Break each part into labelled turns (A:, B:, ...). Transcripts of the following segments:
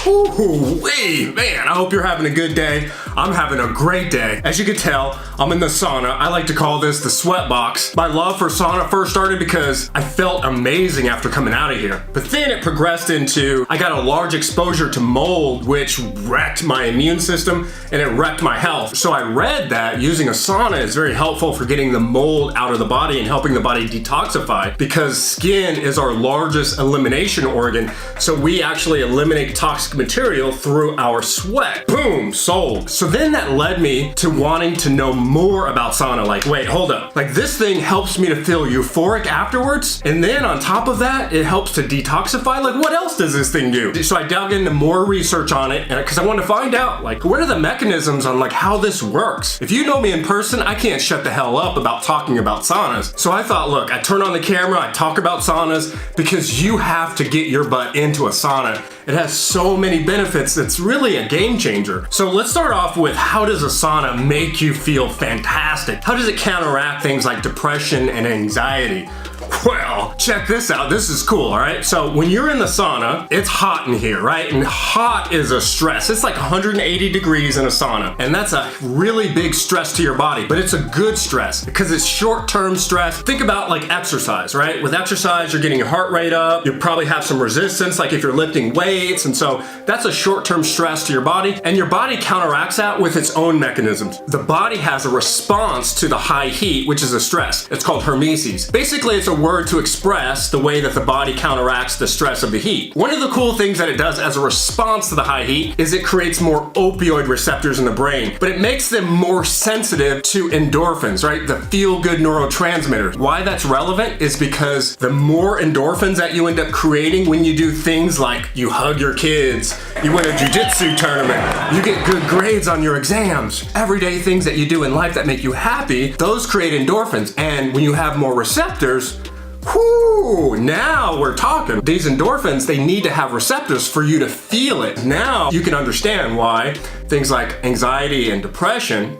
A: Ooh-wee, man, I hope you're having a good day. I'm having a great day. As you can tell, I'm in the sauna. I like to call this the sweat box. My love for sauna first started because I felt amazing after coming out of here. But then it progressed into, I got a large exposure to mold, which wrecked my immune system and it wrecked my health. So I read that using a sauna is very helpful for getting the mold out of the body and helping the body detoxify, because skin is our largest elimination organ. So we actually eliminate toxic material through our sweat. Boom, sold. So then that led me to wanting to know more about sauna. Like, wait, hold up. Like, this thing helps me to feel euphoric afterwards. And then on top of that, it helps to detoxify. Like, what else does this thing do? So I dug into more research on it, and because I wanted to find out, like, what are the mechanisms on like how this works? If you know me in person, I can't shut the hell up about talking about saunas. So I thought, look, I turn on the camera, I talk about saunas, because you have to get your butt into a sauna. It has so many benefits. It's really a game changer. So let's start off with, how does a sauna make you feel fantastic? How does it counteract things like depression and anxiety? Well, check this out. This is cool, all right? So when you're in the sauna, it's hot in here, right? And hot is a stress. It's like 180 degrees in a sauna. And that's a really big stress to your body, but it's a good stress because it's short-term stress. Think about like exercise, right? With exercise, you're getting your heart rate up. You probably have some resistance, like if you're lifting weights. And so that's a short-term stress to your body. And your body counteracts that with its own mechanisms. The body has a response to the high heat, which is a stress. It's called hormesis. Basically, it's a word to express the way that the body counteracts the stress of the heat. One of the cool things that it does as a response to the high heat is it creates more opioid receptors in the brain, but it makes them more sensitive to endorphins, right? The feel-good neurotransmitters. Why that's relevant is because the more endorphins that you end up creating when you do things like you hug your kids, you win a jiu-jitsu tournament, you get good grades on your exams, everyday things that you do in life that make you happy, those create endorphins. And when you have more receptors, whoo, now we're talking. These endorphins, they need to have receptors for you to feel it. Now you can understand why things like anxiety and depression,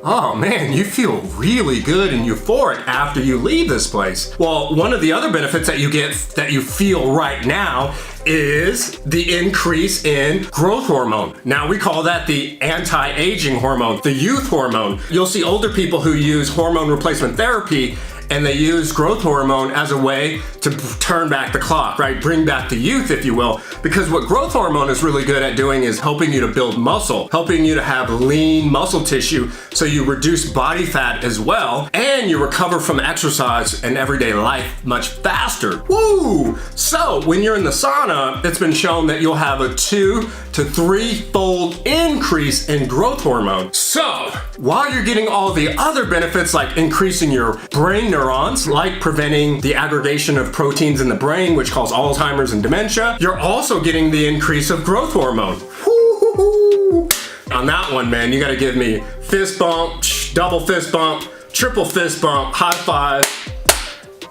A: oh man, you feel really good and euphoric after you leave this place. Well, one of the other benefits that you get, that you feel right now, is the increase in growth hormone. Now we call that the anti-aging hormone, the youth hormone. You'll see older people who use hormone replacement therapy, and they use growth hormone as a way to turn back the clock, right? Bring back the youth, if you will. Because what growth hormone is really good at doing is helping you to build muscle, helping you to have lean muscle tissue, so you reduce body fat as well, and you recover from exercise and everyday life much faster. Woo! So when you're in the sauna, it's been shown that you'll have a 2 to 3-fold increase in growth hormone. So while you're getting all the other benefits like increasing your brain neurons, like preventing the aggregation of proteins in the brain, which cause Alzheimer's and dementia, you're also getting the increase of growth hormone. Woo-hoo-hoo. On that one, man, you gotta give me fist bump, double fist bump, triple fist bump, high five.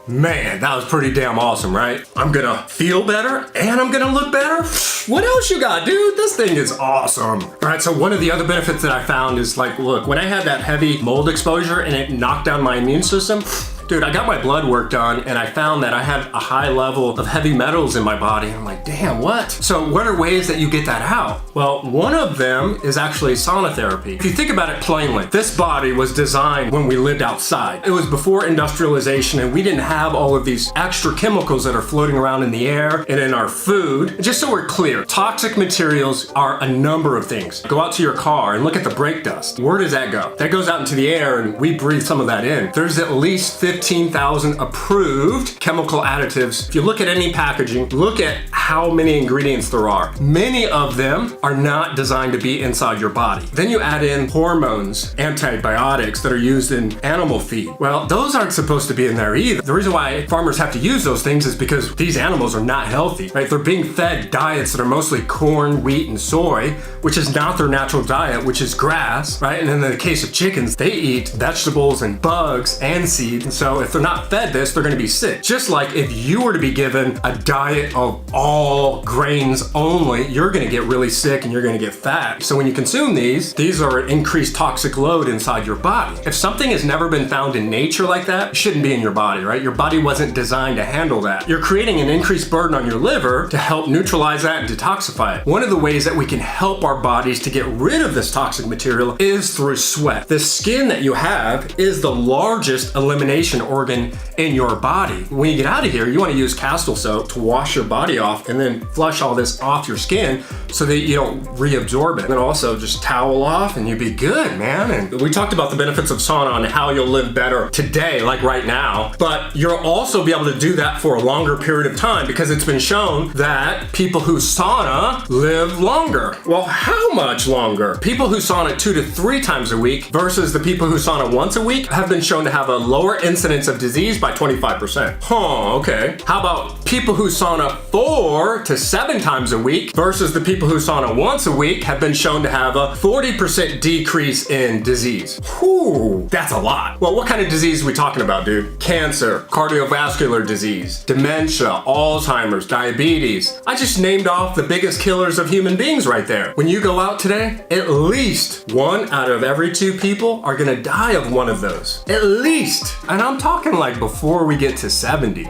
A: Man, that was pretty damn awesome, right? I'm gonna feel better and I'm gonna look better. What else you got, dude? This thing is awesome. All right, so one of the other benefits that I found is like, look, when I had that heavy mold exposure and it knocked down my immune system, dude, I got my blood work done and I found that I had a high level of heavy metals in my body. I'm like, damn, what? So what are ways that you get that out? Well, one of them is actually sauna therapy. If you think about it plainly, this body was designed when we lived outside. It was before industrialization and we didn't have all of these extra chemicals that are floating around in the air and in our food. Just so we're clear, toxic materials are a number of things. Go out to your car and look at the brake dust. Where does that go? That goes out into the air and we breathe some of that in. There's at least 15,000 approved chemical additives. If you look at any packaging, look at how many ingredients there are. Many of them are not designed to be inside your body. Then you add in hormones, antibiotics that are used in animal feed. Well, those aren't supposed to be in there either. The reason why farmers have to use those things is because these animals are not healthy, right? They're being fed diets that are mostly corn, wheat, and soy, which is not their natural diet, which is grass, right? And in the case of chickens, they eat vegetables and bugs and seeds. And so So if they're not fed this, they're gonna be sick. Just like if you were to be given a diet of all grains only, you're gonna get really sick and you're gonna get fat. So when you consume these are an increased toxic load inside your body. If something has never been found in nature like that, it shouldn't be in your body, right? Your body wasn't designed to handle that. You're creating an increased burden on your liver to help neutralize that and detoxify it. One of the ways that we can help our bodies to get rid of this toxic material is through sweat. The skin that you have is the largest elimination organ in your body. When you get out of here, you want to use Castile soap to wash your body off and then flush all this off your skin so that you don't reabsorb it. And then also just towel off and you'd be good, man. And we talked about the benefits of sauna and how you'll live better today, like right now, but you'll also be able to do that for a longer period of time because it's been shown that people who sauna live longer. Well, how much longer? People who sauna 2 to 3 times a week versus the people who sauna once a week have been shown to have a lower incidence of disease by 25%. Huh, okay. How about people who sauna 4 to 7 times a week versus the people who sauna once a week have been shown to have a 40% decrease in disease. Whew, that's a lot. Well, what kind of disease are we talking about, dude? Cancer, cardiovascular disease, dementia, Alzheimer's, diabetes. I just named off the biggest killers of human beings right there. When you go out today, at least 1 out of every 2 people are gonna die of one of those. At least. And I'm talking like before we get to 70.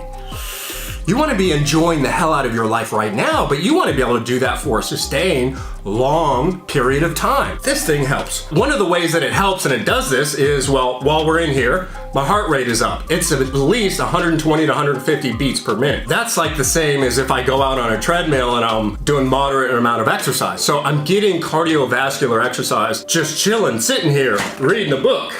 A: You want to be enjoying the hell out of your life right now, but you want to be able to do that for a sustained, long period of time. This thing helps. One of the ways that it helps and it does this is, well, while we're in here, my heart rate is up. It's at least 120 to 150 beats per minute. That's like the same as if I go out on a treadmill and I'm doing moderate amount of exercise. So I'm getting cardiovascular exercise, just chilling, sitting here, reading a book.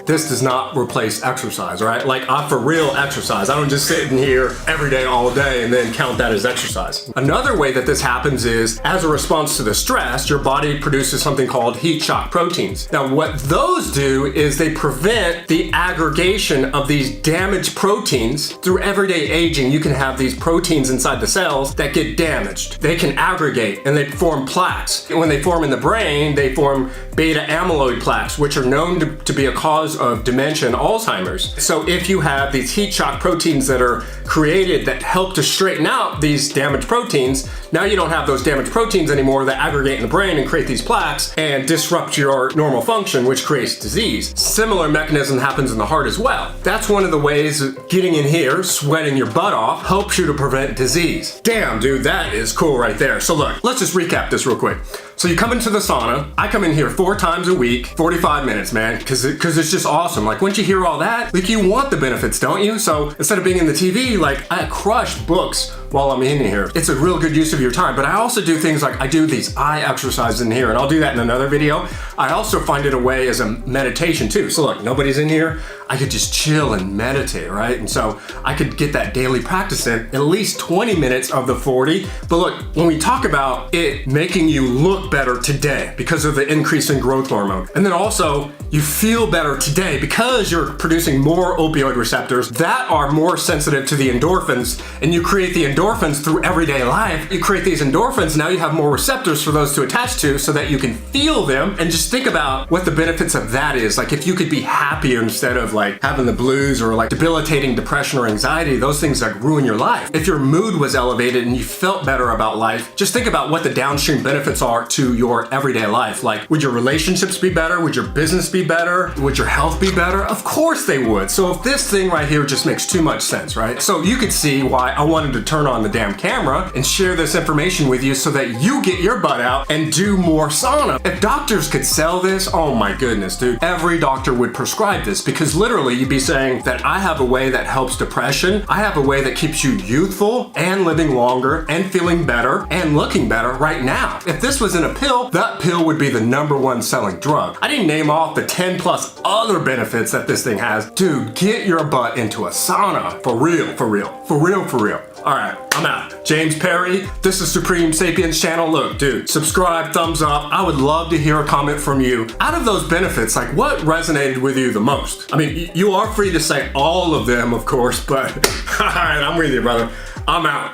A: This does not replace exercise, right? Like I for real exercise. I don't just sit in here every day, all day, and then count that as exercise. Another way that this happens is as a response to the stress, your body produces something called heat shock proteins. Now, what those do is they prevent the aggregation of these damaged proteins. Through everyday aging, you can have these proteins inside the cells that get damaged. They can aggregate and they form plaques. When they form in the brain, they form beta amyloid plaques, which are known to be a cause of dementia and Alzheimer's. So if you have these heat shock proteins that are created that help to straighten out these damaged proteins, now you don't have those damaged proteins anymore that aggregate in the brain and create these plaques and disrupt your normal function, which creates disease. Similar mechanism happens in the heart as well. That's one of the ways that getting in here, sweating your butt off, helps you to prevent disease. Damn, dude, that is cool right there. So look, let's just recap this real quick. So you come into the sauna. I come in here 4 times a week, 45 minutes, man, because it's just awesome. Like once you hear all that, like you want the benefits, don't you? So instead of being in the TV, like I crush books while I'm in here. It's a real good use of your time. But I also do things like I do these eye exercises in here, and I'll do that in another video. I also find it a way as a meditation too. So look, nobody's in here. I could just chill and meditate, right? And so I could get that daily practice in at least 20 minutes of the 40. But look, when we talk about it making you look better today because of the increase in growth hormone, and then also you feel better today because you're producing more opioid receptors that are more sensitive to the endorphins, and you create the endorphins through everyday life. You create these endorphins, now you have more receptors for those to attach to so that you can feel them. And just think about what the benefits of that is. Like if you could be happier instead of like having the blues or like debilitating depression or anxiety, those things like ruin your life. If your mood was elevated and you felt better about life, just think about what the downstream benefits are to your everyday life. Like, would your relationships be better? Would your business be better? Would your health be better? Of course they would. So if this thing right here just makes too much sense, right? So you could see why I wanted to turn on the damn camera and share this information with you so that you get your butt out and do more sauna. If doctors could sell this, oh my goodness, dude, every doctor would prescribe this, because literally you'd be saying that I have a way that helps depression. I have a way that keeps you youthful and living longer and feeling better and looking better right now. If this was in a pill, that pill would be the #1 selling drug. I didn't name off the 10 plus other benefits that this thing has. Dude, get your butt into a sauna. For real, for real, for real, for real. All right, I'm out. James Perry, this is Supreme Sapiens channel. Look, dude, subscribe, thumbs up. I would love to hear a comment from you. Out of those benefits, like what resonated with you the most? I mean, you are free to say all of them, of course, but all right, I'm with you, brother. I'm out.